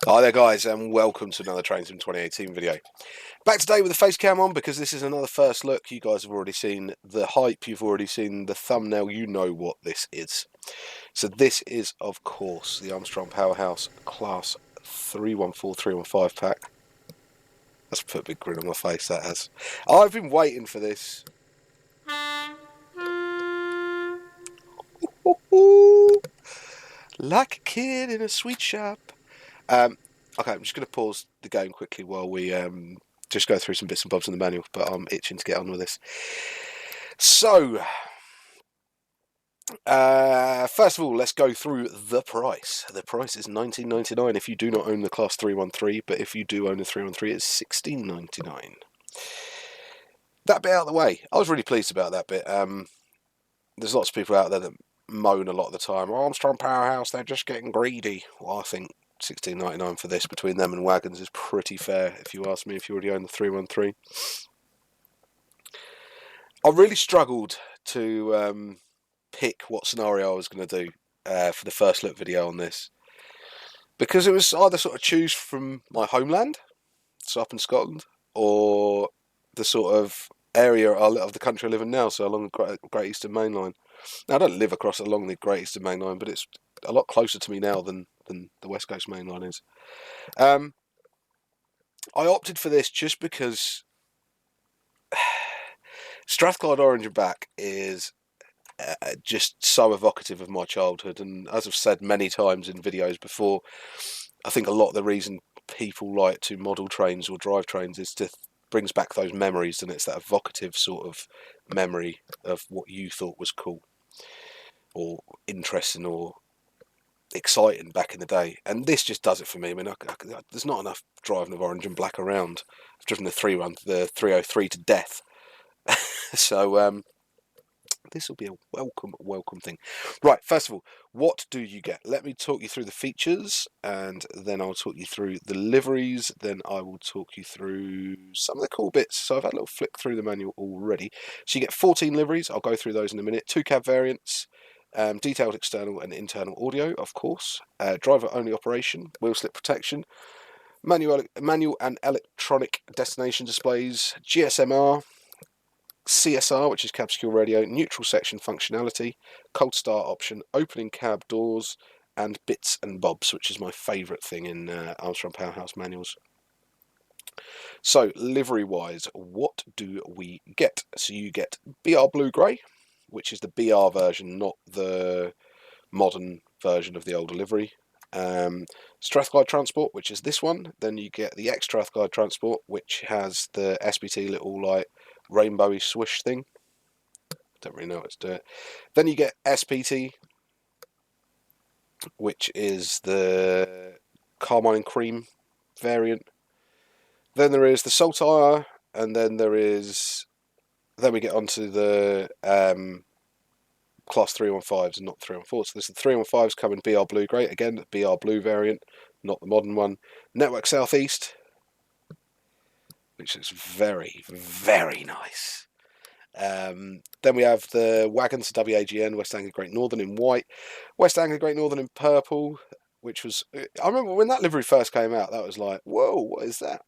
Hi there guys and welcome to another Train Sim 2018 video. Back today with the face cam on because this is another first look. You guys have already seen the hype, you've already seen the thumbnail, you know what this is. So this is of course the Armstrong Powerhouse Class 314-315 pack. That's put a big grin on my face, that has. I've been waiting for this. Like a kid in a sweet shop. Okay, I'm just going to pause the game quickly while we just go through some bits and bobs in the manual, but I'm itching to get on with this. So, first of all, let's go through the price. The price is $19.99 if you do not own the Class 313, but if you do own the 313, it's $16.99. That bit out of the way. I was really pleased about that bit. There's lots of people out there that moan a lot of the time, Armstrong Powerhouse, they're just getting greedy. Well, I think $16.99 for this between them and Waggonz is pretty fair, if you ask me, if you already own the 313. I really struggled to pick what scenario I was going to do for the first look video on this, because it was either sort of choose from my homeland, so up in Scotland, or the sort of area of the country I live in now, so along the Great Eastern Main Line. Now, I don't live along the Great Eastern Main Line, but it's a lot closer to me now than the West Coast Main Line is. I opted for this just because Strathclyde Orange and Back is just so evocative of my childhood, and as I've said many times in videos before, I think a lot of the reason people like to model trains or drive trains is to brings back those memories, and it's that evocative sort of memory of what you thought was cool or interesting or exciting back in the day, and this just does it for me. I mean, there's not enough driving of Orange and Black around. I've driven the 303 to death, so this will be a welcome thing. Right, first of all, what do you get? Let me talk you through the features, and then I'll talk you through the liveries, then I will talk you through some of the cool bits. So I've had a little flick through the manual already. So you get 14 liveries, I'll go through those in a minute. 2 cab variants, detailed external and internal audio, of course, driver only operation, wheel slip protection, manual and electronic destination displays, GSMR, CSR, which is cab secure radio, neutral section functionality, cold start option, opening cab doors, and bits and bobs, which is my favourite thing in Armstrong Powerhouse manuals. So, livery-wise, what do we get? So you get BR Blue Grey, which is the BR version, not the modern version of the older livery. Strathclyde Transport, which is this one. Then you get the X Strathclyde Transport, which has the SBT little like rainbowy swoosh thing. Don't really know how to do it. Then you get SPT, which is the Carmine and Cream variant. Then there is the Saltire, and then we get onto the Class 315s and not 314s. So there's the 315s come in BR Blue Grey, again the BR Blue variant, not the modern one. Network Southeast, which is very, very nice. Then we have the Waggonz WAGN, West Anglia Great Northern in white, West Anglia Great Northern in purple, which was, I remember when that livery first came out, that was like, whoa, what is that?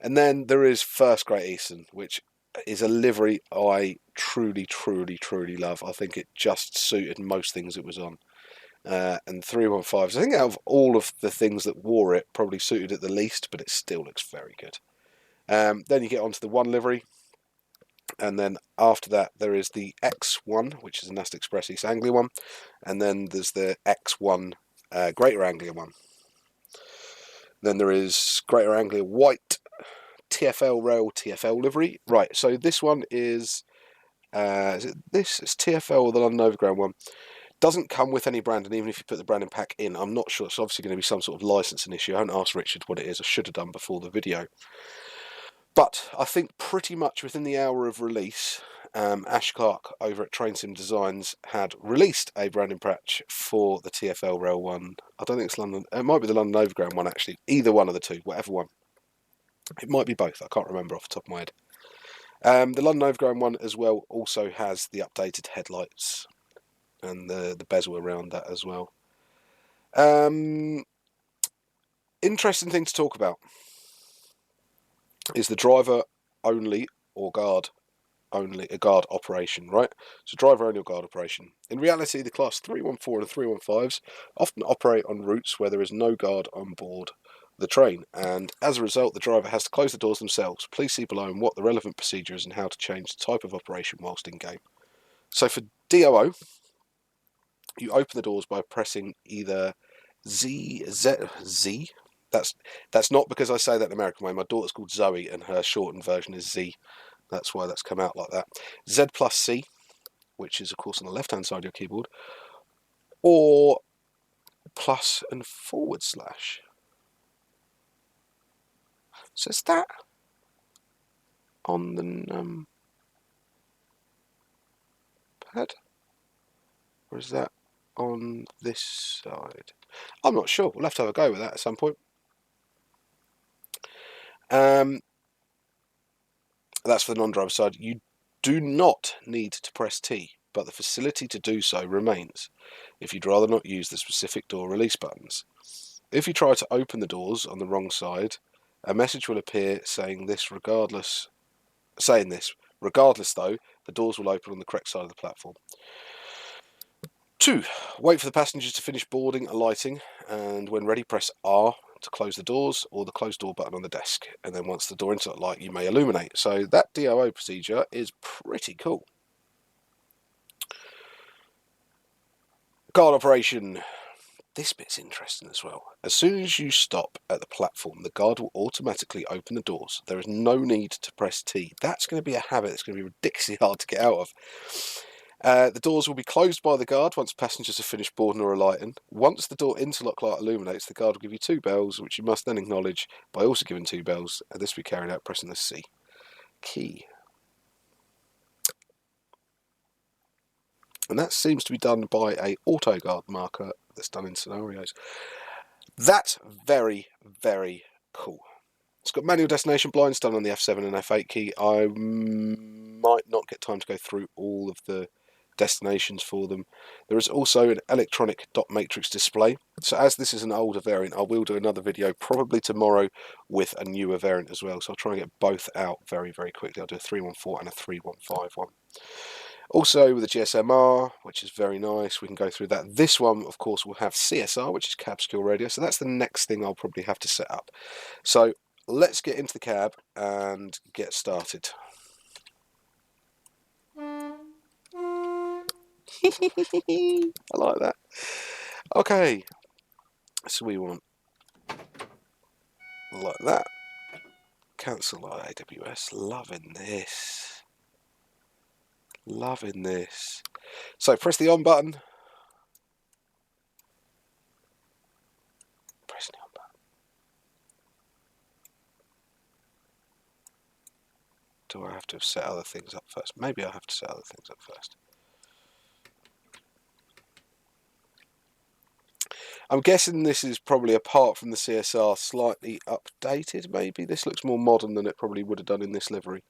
And then there is First Great Eastern, which is a livery I truly, truly, truly love. I think it just suited most things it was on. And 315s, I think out of all of the things that wore it, probably suited it the least, but it still looks very good. Then you get onto the one livery, and then after that there is the X1, which is a Nast Express East Anglia one, and then there's the X1 Greater Anglia one. Then there is Greater Anglia White TFL Rail TFL livery. Right, so this one is it this? It's TFL or the London Overground one. Doesn't come with any branding, even if you put the branding pack in. I'm not sure. It's obviously going to be some sort of licensing issue. I haven't asked Richard what it is. I should have done before the video. But I think pretty much within the hour of release, Ash Clark over at Train Sim Designs had released a branding patch for the TFL Rail one. I don't think it's London. It might be the London Overground one, actually. Either one of the two, whatever one. It might be both. I can't remember off the top of my head. The London Overground one as well also has the updated headlights and the bezel around that as well. Interesting thing to talk about is the driver only or guard only, a guard operation, right? So driver only or guard operation. In reality, the class 314 and 315s often operate on routes where there is no guard on board the train, and as a result, the driver has to close the doors themselves. Please see below on what the relevant procedure is and how to change the type of operation whilst in game. So for DOO, you open the doors by pressing either Z. That's not because I say that in American way. My daughter's called Zoe, and her shortened version is Z. That's why that's come out like that. Z plus C, which is of course on the left-hand side of your keyboard, or plus and /. So is that on the pad, or is that on this side? I'm not sure. We'll have to have a go with that at some point. That's for the non-driver side. You do not need to press T, but the facility to do so remains if you'd rather not use the specific door release buttons. If you try to open the doors on the wrong side, a message will appear saying this. Regardless, though, the doors will open on the correct side of the platform. 2. Wait for the passengers to finish boarding and alighting, and when ready, press R to close the doors, or the close door button on the desk, and then once the door interlock light, you may illuminate. So that DOO procedure is pretty cool. Guard operation. This bit's interesting as well. As soon as you stop at the platform, the guard will automatically open the doors. There is no need to press T. That's going to be a habit that's going to be ridiculously hard to get out of. The doors will be closed by the guard once passengers have finished boarding or alighting. Once the door interlock light illuminates, the guard will give you 2 bells, which you must then acknowledge by also giving 2 bells, and this will be carried out pressing the C key. And that seems to be done by a auto guard marker that's done in scenarios. That's very, very cool. It's got manual destination blinds done on the F7 and F8 key. I might not get time to go through all of the destinations for them. There is also an electronic dot matrix display. So as this is an older variant, I will do another video probably tomorrow with a newer variant as well. So I'll try and get both out very, very quickly. I'll do a 314 and a 315 one. Also with the GSMR, which is very nice, we can go through that. This one, of course, will have CSR, which is cab skill radio. So that's the next thing I'll probably have to set up. So let's get into the cab and get started. I like that. Okay, so we want like that. Cancel AWS. Loving this. Loving this. So press the on button. Press the on button. Do I have to set other things up first? Maybe I have to set other things up first. I'm guessing this is probably, apart from the CSR, slightly updated, maybe. This looks more modern than it probably would have done in this livery.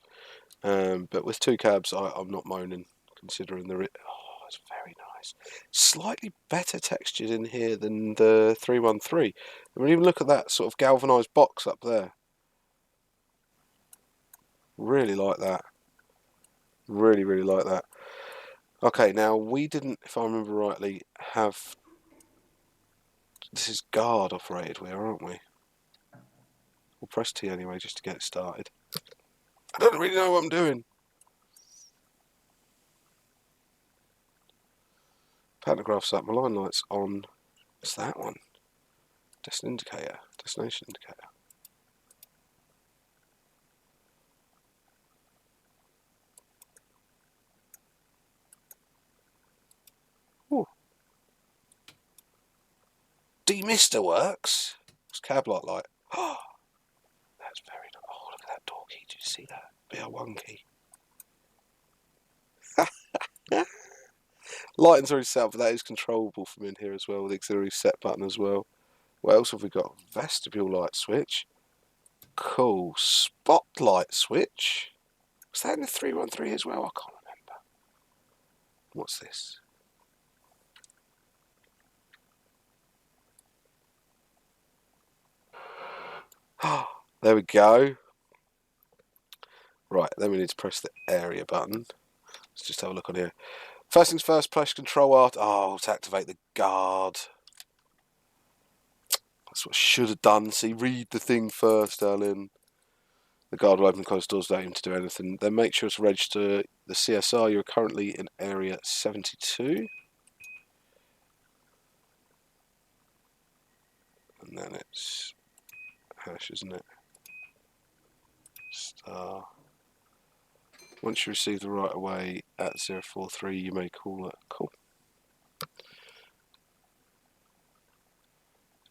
But with 2 cabs, I'm not moaning, considering the... Oh, it's very nice. Slightly better textured in here than the 313. I mean, even look at that sort of galvanised box up there. Really like that. Really, really like that. Okay, now we didn't, if I remember rightly, have... This is guard operated, aren't we? We'll press T anyway just to get it started. I don't really know what I'm doing. Pantograph's up, my line light's on. What's that one? Destination indicator. Ooh. Demister works. What's cab light like? Oh, that's very nice. Oh, look at that door key. Did you see that? BR1 key. Lighting's already set up, but that is controllable from in here as well with the auxiliary set button as well. What else have we got? Vestibule light switch. Cool. Spotlight switch. Was that in the 313 as well? I can't remember. What's this? There we go. Right, then we need to press the area button. Let's just have a look on here. First things first, press Control Alt. Oh, to activate the guard. That's what I should have done. See, read the thing first, darling. The guard will open and close doors without him to do anything. Then make sure to register the CSR. You're currently in Area 72. And then it's hash, isn't it? Star. Once you receive the right of way at 043, you may call it. Cool.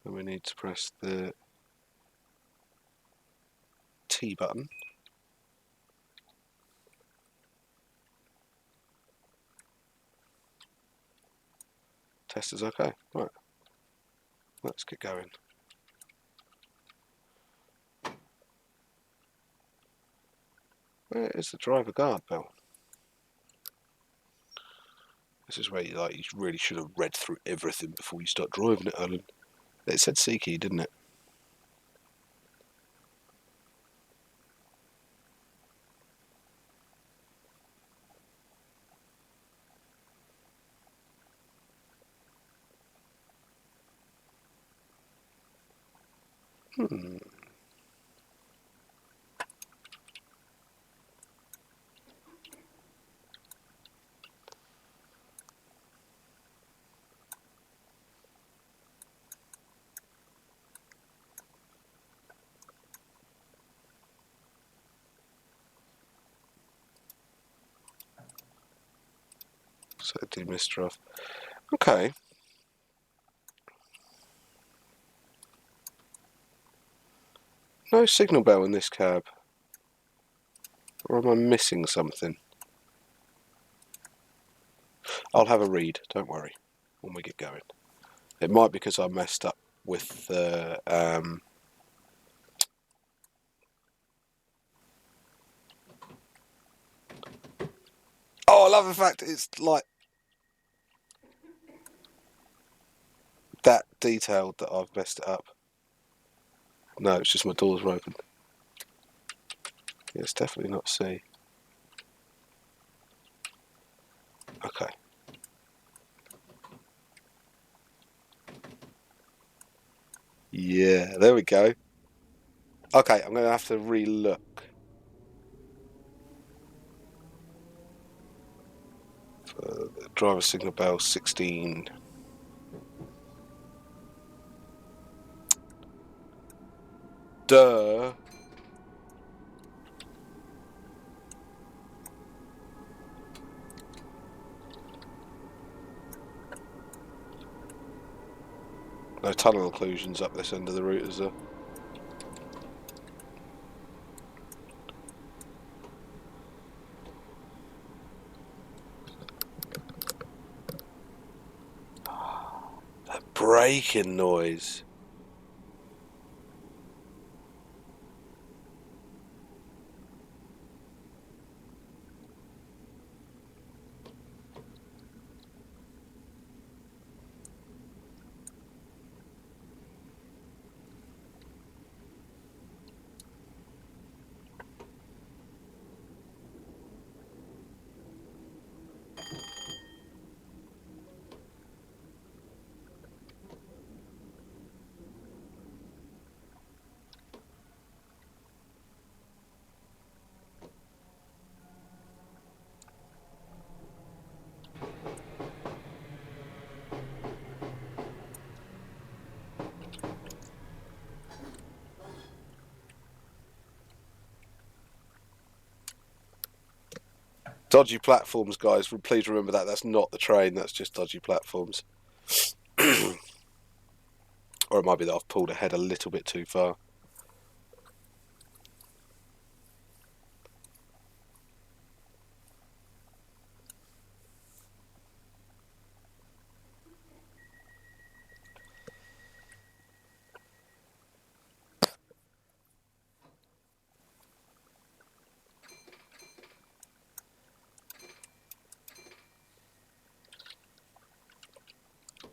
And we need to press the T button. Test is okay. Right. Let's get going. Where is the driver guard bell? This is where you really should have read through everything before you start driving it, Alan. It said C key, didn't it? So demister off. Okay. No signal bell in this cab. Or am I missing something? I'll have a read, don't worry, when we get going. It might be because I messed up with the... Oh, I love the fact it's like that detailed that I've messed it up. No, it's just my doors were open. Yeah, it's definitely not C. Okay. Yeah, there we go. Okay, I'm going to have to re-look. Driver signal bell 16. Duh. No tunnel occlusions up this end of the route, is there? That braking noise. Dodgy platforms, guys. Please remember that. That's not the train. That's just dodgy platforms. Or it might be that I've pulled ahead a little bit too far.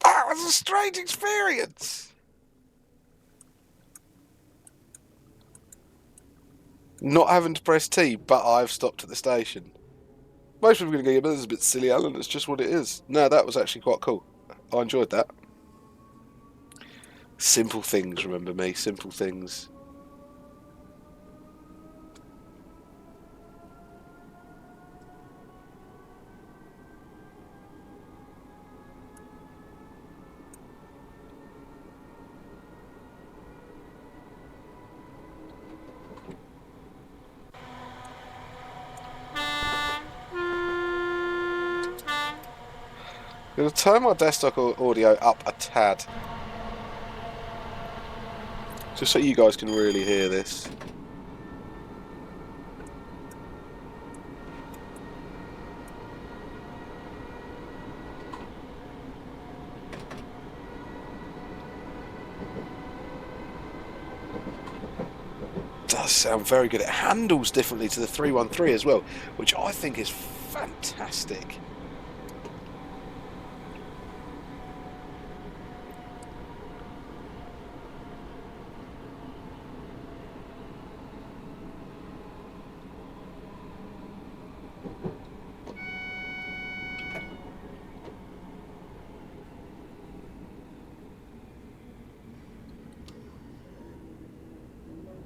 That was a strange experience. Not having to press T, but I've stopped at the station. Most people are going to go, yeah, but this is a bit silly, Alan. It's just what it is. No, that was actually quite cool. I enjoyed that. Simple things, remember me. Simple things. I'm going to turn my desktop audio up a tad. Just so you guys can really hear this. Does sound very good. It handles differently to the 313 as well, which I think is fantastic.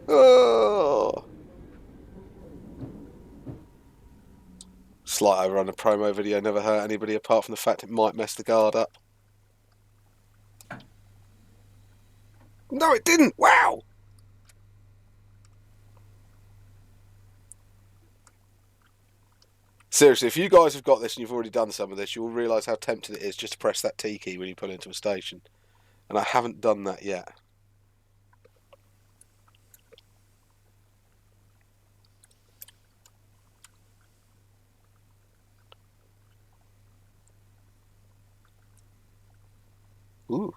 Oh! Slight over on a promo video never hurt anybody apart from the fact it might mess the guard up. No, it didn't! Wow! Seriously, if you guys have got this and you've already done some of this, you'll realise how tempting it is just to press that T key when you pull into a station. And I haven't done that yet. Ooh.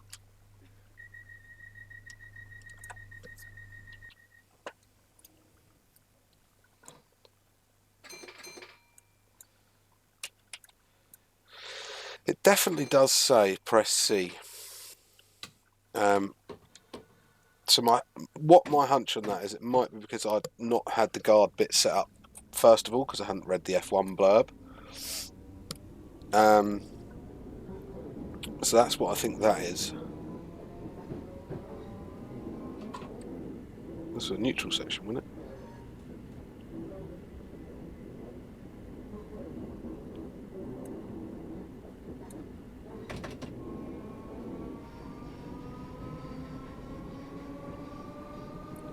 It definitely does say press C. So my hunch on that is it might be because I'd not had the guard bit set up first of all because I hadn't read the F1 blurb. So that's what I think that is. This is a neutral section, wasn't it?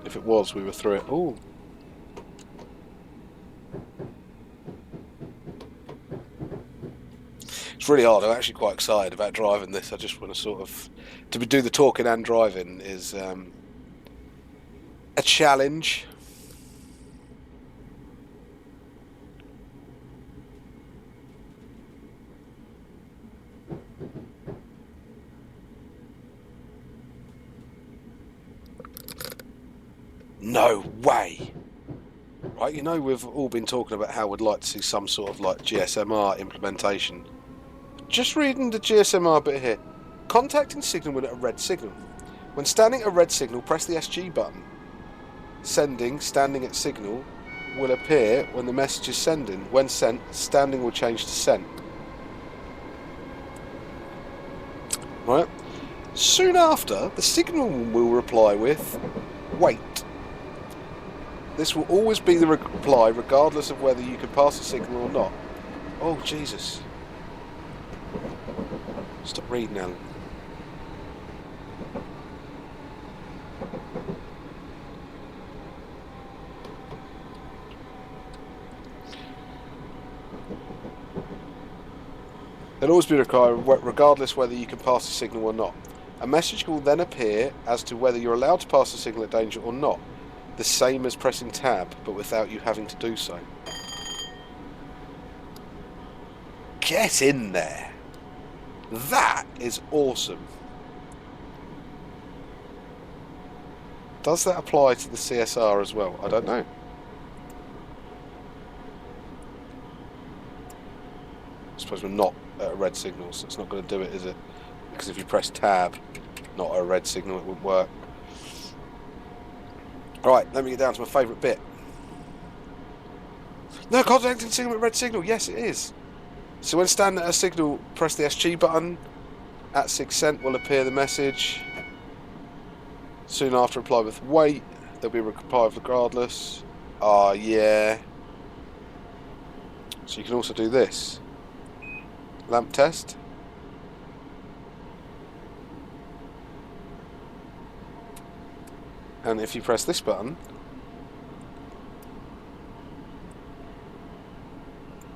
If it was, we were through it. Ooh. It's really hard. I'm actually quite excited about driving this. I just want to sort of... To do the talking and driving is a challenge. No way! Right, you know we've all been talking about how we'd like to see some sort of like GSMR implementation. Just reading the GSMR bit here. Contacting signal when at a red signal. When standing at a red signal, press the SG button. Sending, standing at signal, will appear when the message is sending. When sent, standing will change to sent. Right? Soon after, the signal will reply with, wait. This will always be the reply regardless of whether you can pass the signal or not. Oh, Jesus. Stop reading, Alan. It'll always be required regardless whether you can pass the signal or not. A message will then appear as to whether you're allowed to pass the signal at danger or not. The same as pressing tab, but without you having to do so. Get in there! That is awesome. Does that apply to the CSR as well? I don't know. I suppose we're not at a red signal, so it's not going to do it, is it? Because if you press tab, not at a red signal, it wouldn't work. Right, let me get down to my favourite bit. No, contacting signal with red signal. Yes, it is. So when standing at a signal, press the SG button. At 6 cent will appear the message. Soon after, reply with wait. There'll be a reply regardless. Ah, yeah. So you can also do this. Lamp test. And if you press this button,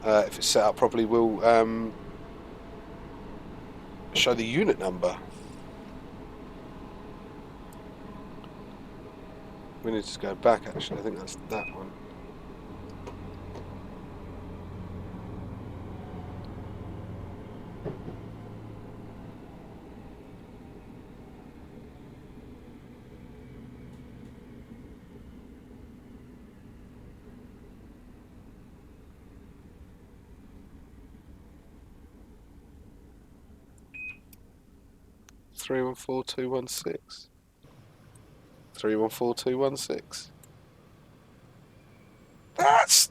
if it's set up properly, we'll show the unit number. We need to go back, actually. I think that's that one. Three 314216. 314216. That's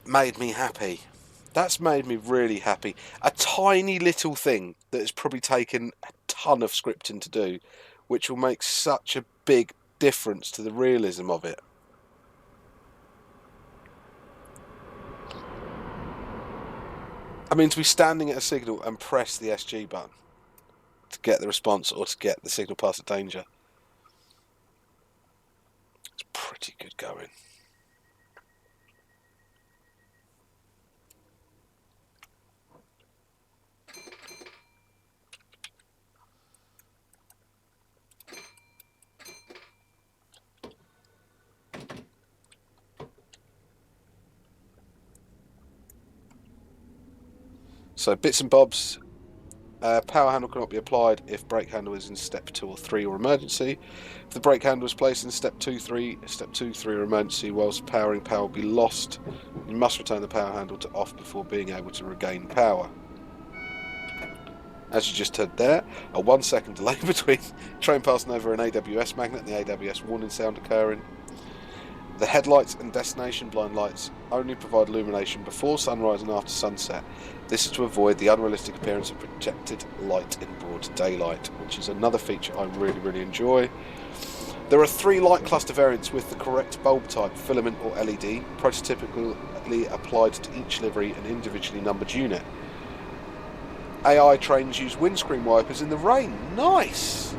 made me happy. That's made me really happy. A tiny little thing that has probably taken a ton of scripting to do, which will make such a big difference to the realism of it. I mean, to be standing at a signal and press the SG button to get the response or to get the signal past the danger. It's pretty good going. So bits and bobs. Power handle cannot be applied if brake handle is in step 2 or 3 or emergency. If the brake handle is placed in step 2, 3 or emergency whilst powering, power will be lost. You must return the power handle to off before being able to regain power. As you just heard there, a 1 second delay between train passing over an AWS magnet and the AWS warning sound occurring. The headlights and destination blind lights only provide illumination before sunrise and after sunset. This is to avoid the unrealistic appearance of projected light in broad daylight, which is another feature I really, really enjoy. There are 3 light cluster variants with the correct bulb type, filament or LED, prototypically applied to each livery and individually numbered unit. AI trains use windscreen wipers in the rain. Nice!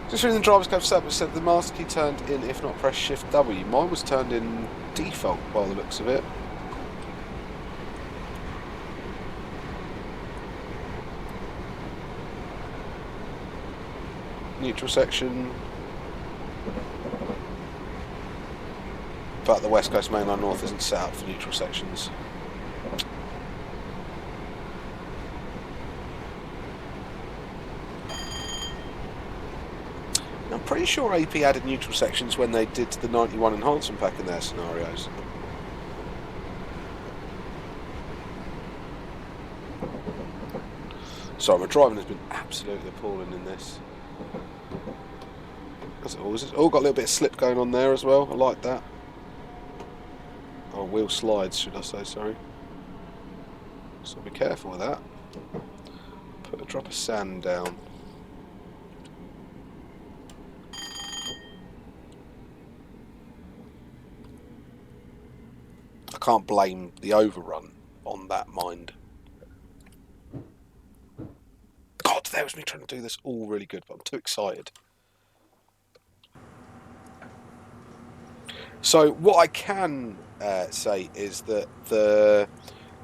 Just reading the driver's code setup, it said the master key turned in if not press shift W. Mine was turned in default by the looks of it. Neutral section. But the West Coast Main Line North isn't set up for neutral sections. I'm pretty sure AP added neutral sections when they did the 91 enhancement pack in their scenarios. Sorry, my driving has been absolutely appalling in this. As it always is. Oh, got a little bit of slip going on there as well. I like that. Oh, wheel slides, should I say, sorry. So be careful with that. Put a drop of sand down. I can't blame the overrun on that mind. God, there was me trying to do this all really good, but I'm too excited. So what I can say is that the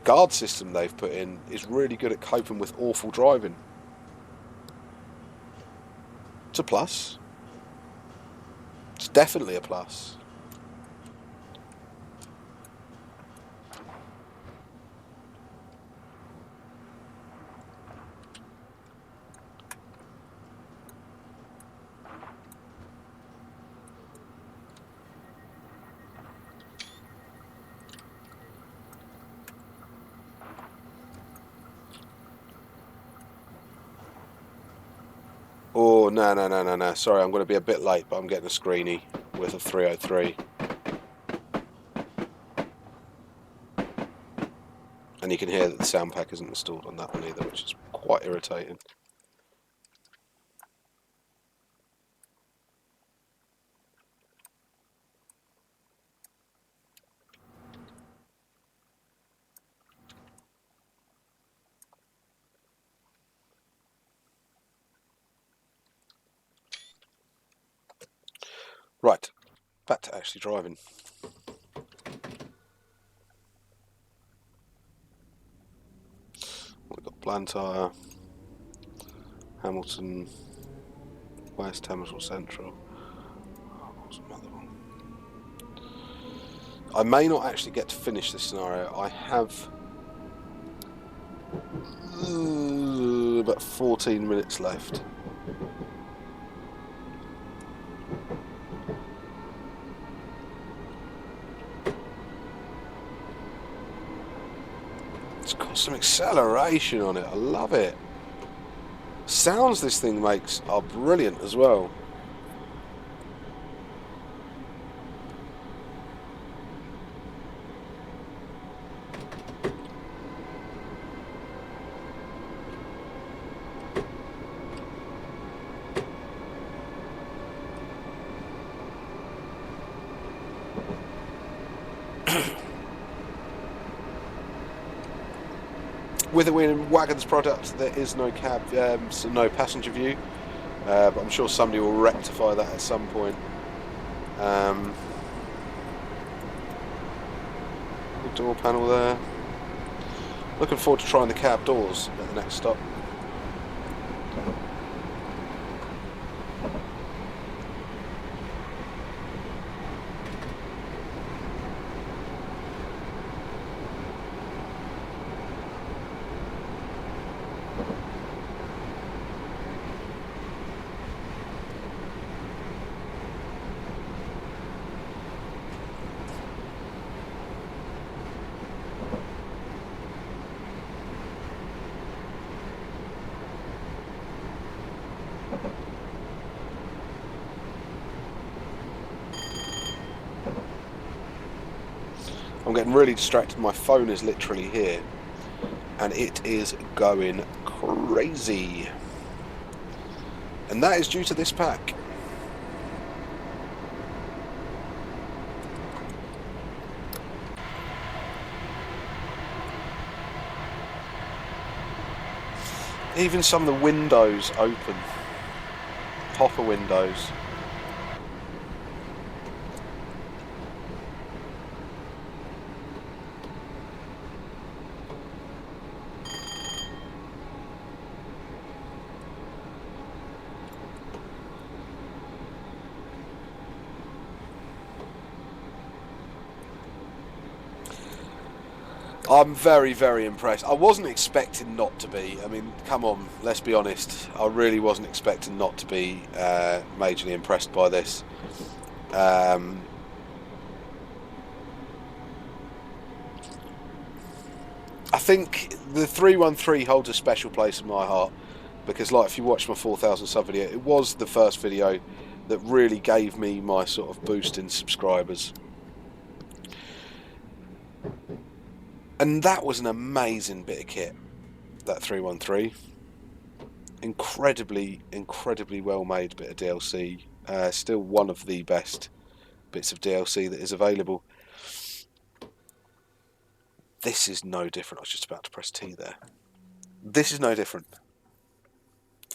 guard system they've put in is really good at coping with awful driving. It's a plus. It's definitely a plus. Oh, no. Sorry, I'm going to be a bit late, but I'm getting a screeny with a 303. And you can hear that the sound pack isn't installed on that one either, which is quite irritating. Right, back to actually driving. We've got Blantyre, Hamilton, West, Hamilton Central. Oh, what's another one? I may not actually get to finish this scenario. I have about 14 minutes left. It's got some acceleration on it. I love it. Sounds this thing makes are brilliant as well. With a Waggonz product, there is no cab, so no passenger view, but I'm sure somebody will rectify that at some point. The door panel there. Looking forward to trying the cab doors at the next stop. I'm getting really distracted. My phone is literally here, and it is going crazy. And that is due to this pack. Even some of the windows open. Hopper windows. I'm very, very impressed. I wasn't expecting not to be. I mean, come on, let's be honest. I really wasn't expecting not to be majorly impressed by this. I think the 313 holds a special place in my heart because, like, if you watch my 4,000 sub video, it was the first video that really gave me my sort of boost in subscribers. And that was an amazing bit of kit, that 313. Incredibly well made bit of DLC. Still one of the best bits of DLC that is available. This is no different. I was just about to press T there. This is no different.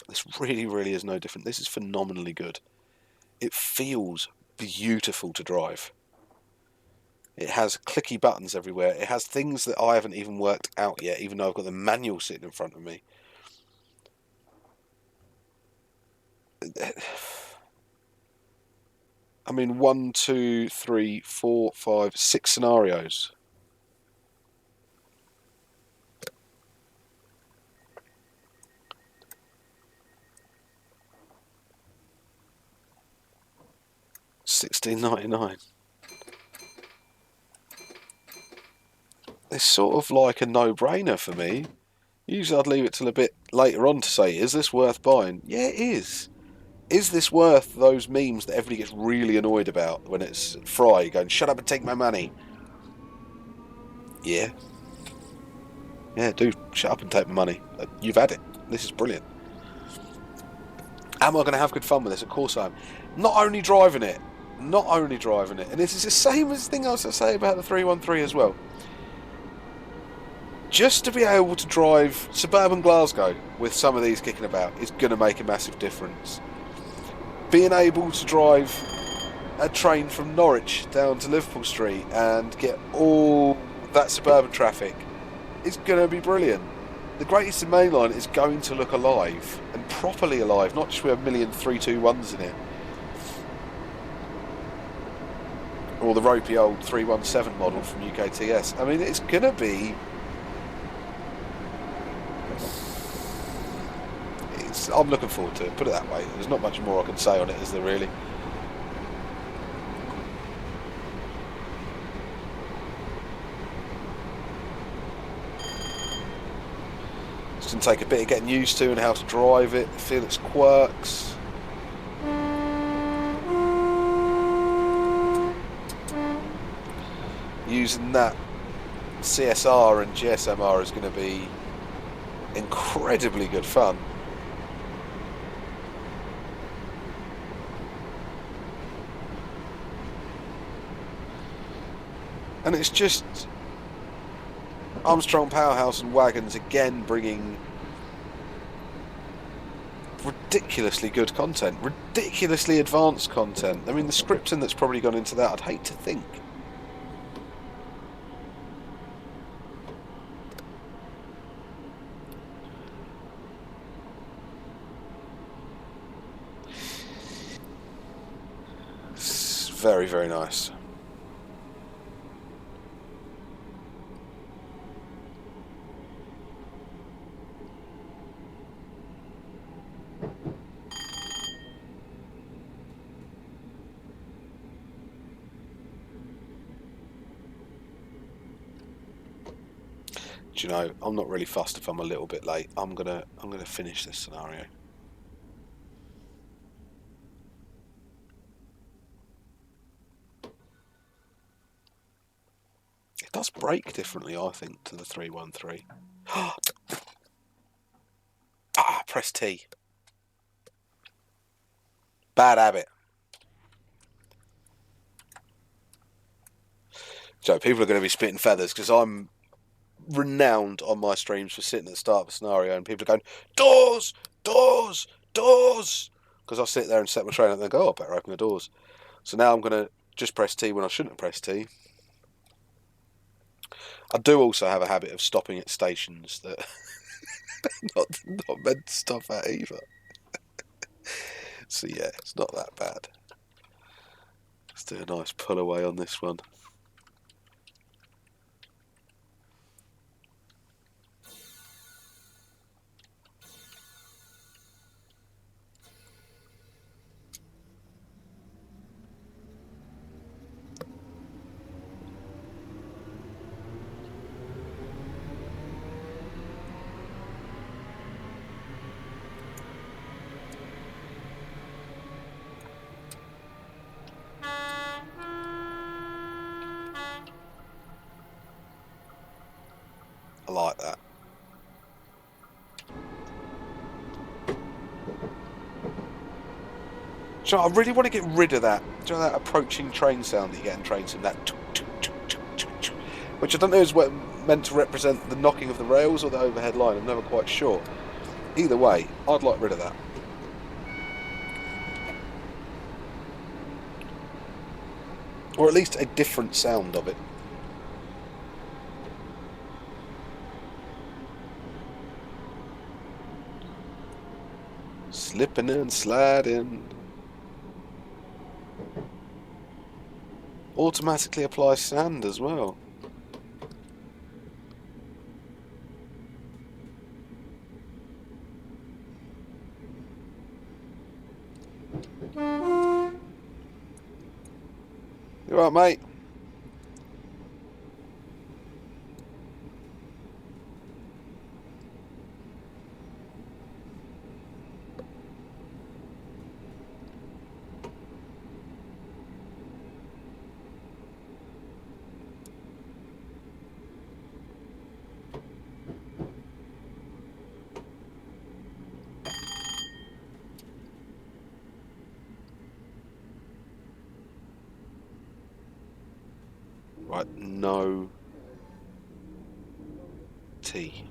This really is no different. This is phenomenally good. It feels beautiful to drive. It has clicky buttons everywhere. It has things that I haven't even worked out yet, even though I've got the manual sitting in front of me. I mean, 1, 2, 3, 4, 5, 6 scenarios. $16.99. It's sort of like a no-brainer for me. Usually I'd leave it till a bit later on to say, is this worth buying? Yeah, it is. Is this worth those memes that everybody gets really annoyed about when it's Fry going, "Shut up and take my money"? Yeah. Yeah, dude, shut up and take my money. You've had it. This is brilliant. Am I going to have good fun with this? Of course I am. Not only driving it, and this is the same as the thing I was to say about the 313 as well. Just to be able to drive suburban Glasgow with some of these kicking about is going to make a massive difference. Being able to drive a train from Norwich down to Liverpool Street and get all that suburban traffic is going to be brilliant. The Great Eastern Main Line is going to look alive, and properly alive, not just with a million 321s in it. Or the ropey old 317 model from UKTS. I mean, it's going to be... I'm looking forward to it, put it that way. There's not much more I can say on it, is there really? It's going to take a bit of getting used to and how to drive it, feel its quirks. Using that CSR and GSMR is going to be incredibly good fun. And it's just Armstrong Powerhouse and Waggonz again bringing ridiculously good content, ridiculously advanced content. I mean, the scripting that's probably gone into that, I'd hate to think. It's very, very nice. Do you know, I'm not really fussed if I'm a little bit late. I'm gonna finish this scenario. It does brake differently, I think, to the 313. Press T. Bad habit. So people are going to be spitting feathers because I'm renowned on my streams for sitting at the start of a scenario and people are going, "Doors! Doors! Doors!" Because I'll sit there and set my train up and they go, "Oh, I better open the doors." So now I'm going to just press T when I shouldn't have pressed T. I do also have a habit of stopping at stations that not meant to stop at either. So yeah, it's not that bad. Let's do a nice pull away on this one. I like that. So I really want to get rid of that. Do you know that approaching train sound that you get in trains, and that, which I don't know is what meant to represent the knocking of the rails or the overhead line. I'm never quite sure. Either way, I'd like rid of that. Or at least a different sound of it. Slipping and sliding. Automatically applies sand as well. You alright, mate? Right, no T.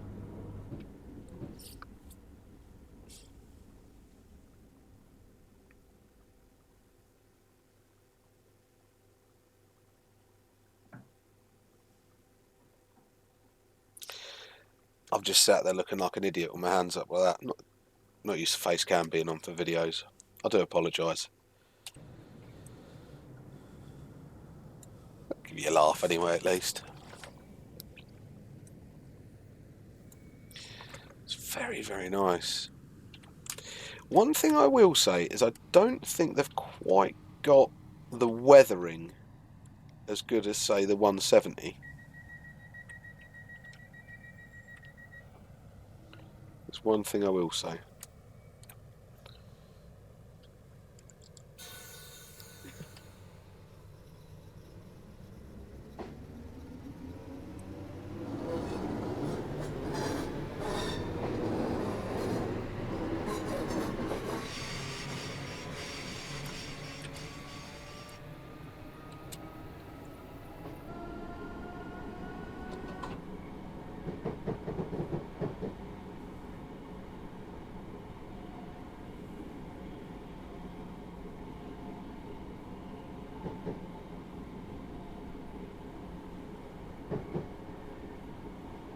I've just sat there looking like an idiot with my hands up like that. Not used to face cam being on for videos. I do apologise. Give you a laugh anyway, at least. It's very, very nice. One thing I will say is I don't think they've quite got the weathering as good as, say, the 170. That's one thing I will say.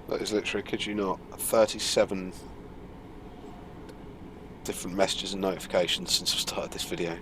That is literally, kid you not, 37 different messages and notifications since I started this video.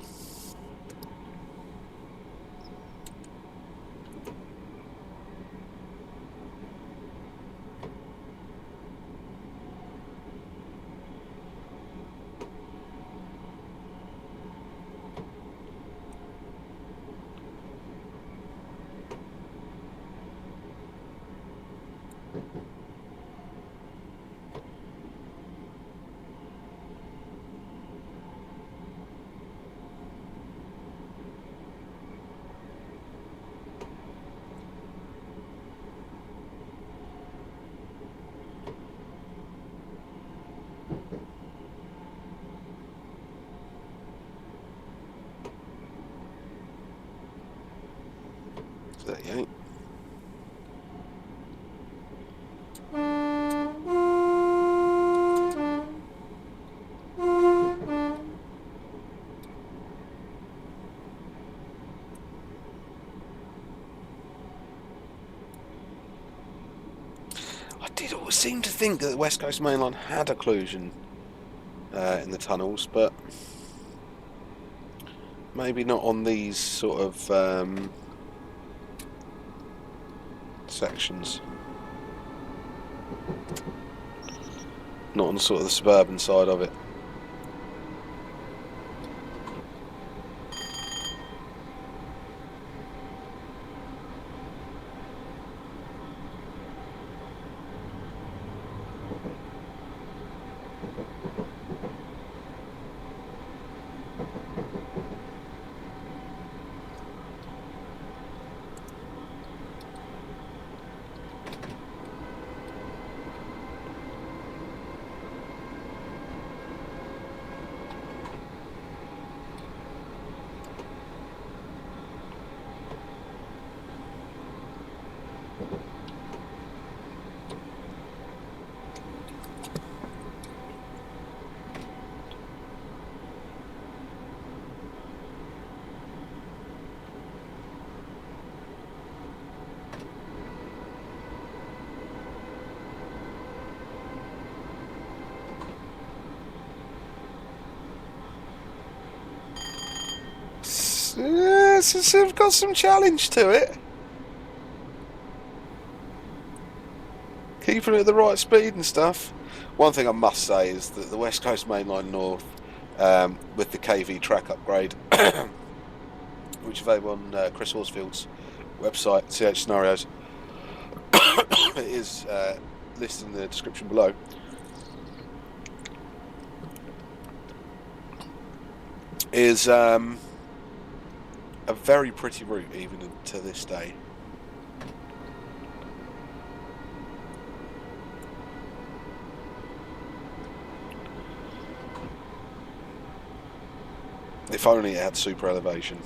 There you go. I did always seem to think that the West Coast Main Line had occlusion in the tunnels, but maybe not on these sort of sections. Not on sort of the suburban side of it. It's got some challenge to it. Keeping it at the right speed and stuff. One thing I must say is that the West Coast Main Line North, with the KV track upgrade, which is available on Chris Horsfield's website, CH Scenarios, it is listed in the description below. Is a very pretty route even to this day. If only it had super elevation.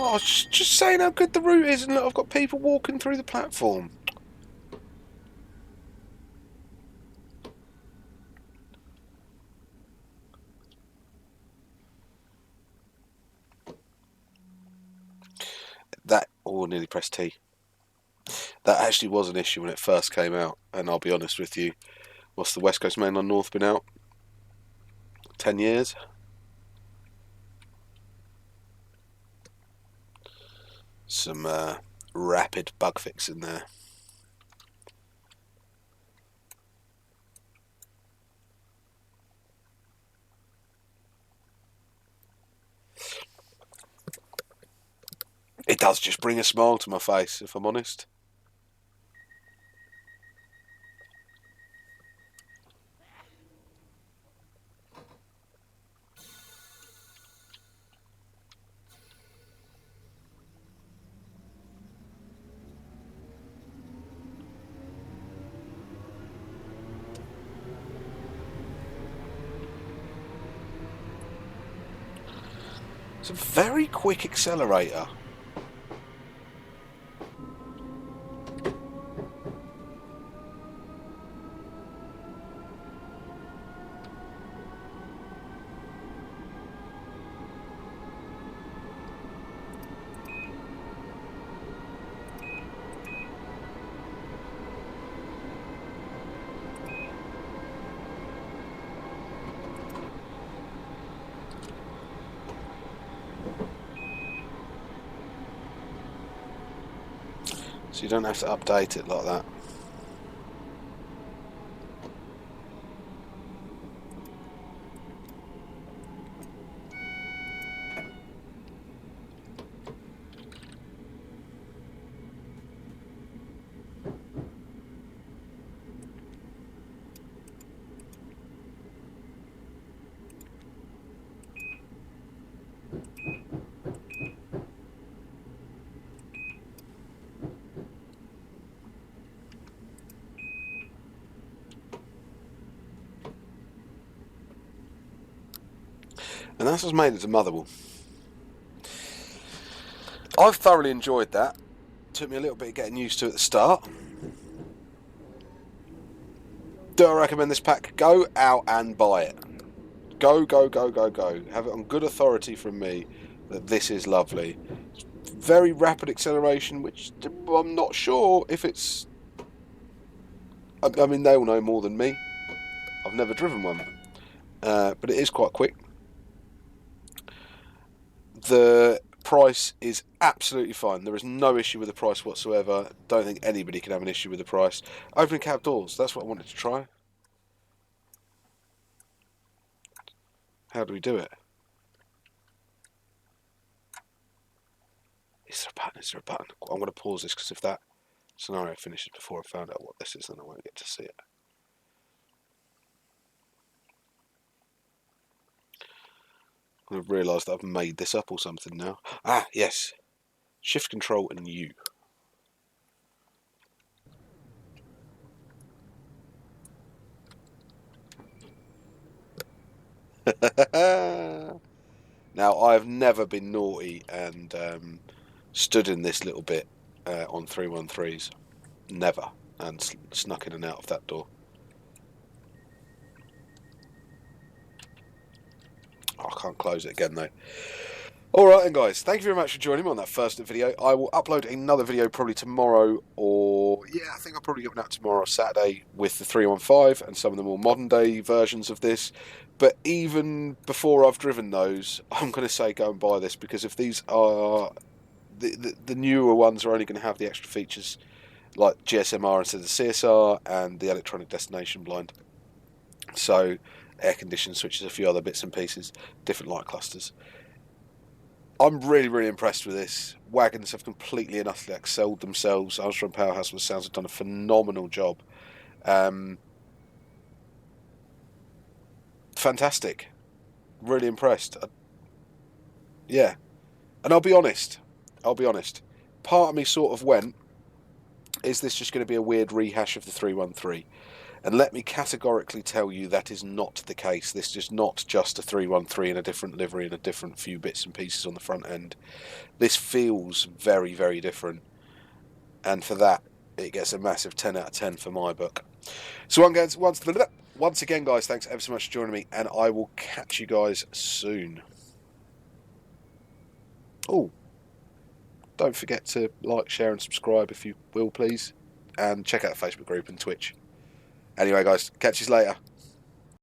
Oh, I was just saying how good the route is, and look, I've got people walking through the platform. That, oh, nearly pressed T. That actually was an issue when it first came out, and I'll be honest with you. What's the West Coast Mainline North been out? 10 years? Some rapid bug fixing there. It does just bring a smile to my face, if I'm honest. It's a very quick accelerator. So you don't have to update it like that. And that's what's made it to Motherwell. I've thoroughly enjoyed that. Took me a little bit of getting used to at the start. Do I recommend this pack? Go out and buy it. Go, go, go, go, go. Have it on good authority from me that this is lovely. Very rapid acceleration, which I'm not sure if it's... I mean, they all know more than me. I've never driven one. But it is quite quick. The price is absolutely fine. There is no issue with the price whatsoever. Don't think anybody can have an issue with the price. Opening cab doors, that's what I wanted to try. How do we do it? Is there a button? Is there a button? I'm going to pause this because if that scenario finishes before I found out what this is, then I won't get to see it. I've realised that I've made this up or something now. Ah, yes. Shift Control and U. Now, I've never been naughty and stood in this little bit on 313s. Never. And snuck in and out of that door. Oh, I can't close it again, though. Alright then, guys, thank you very much for joining me on that first video. I will upload another video probably tomorrow, or yeah, I think I'll probably get one out tomorrow or Saturday with the 315 and some of the more modern day versions of this. But even before I've driven those, I'm going to say go and buy this, because if these are the newer ones, are only going to have the extra features like GSMR instead of CSR and the electronic destination blind. So air conditioning switches, a few other bits and pieces, different light clusters. I'm really, really impressed with this. Waggonz have completely and utterly excelled themselves. Armstrong Powerhouse with sounds have done a phenomenal job. Fantastic. Really impressed. Yeah. And I'll be honest. Part of me sort of went, is this just going to be a weird rehash of the 313? And let me categorically tell you that is not the case. This is not just a 313 in a different livery and a different few bits and pieces on the front end. This feels very, very different. And for that, it gets a massive 10 out of 10 for my book. So once again, guys, thanks ever so much for joining me, and I will catch you guys soon. Oh, don't forget to like, share, and subscribe if you will, please. And check out the Facebook group and Twitch. Anyway, guys, catch you later.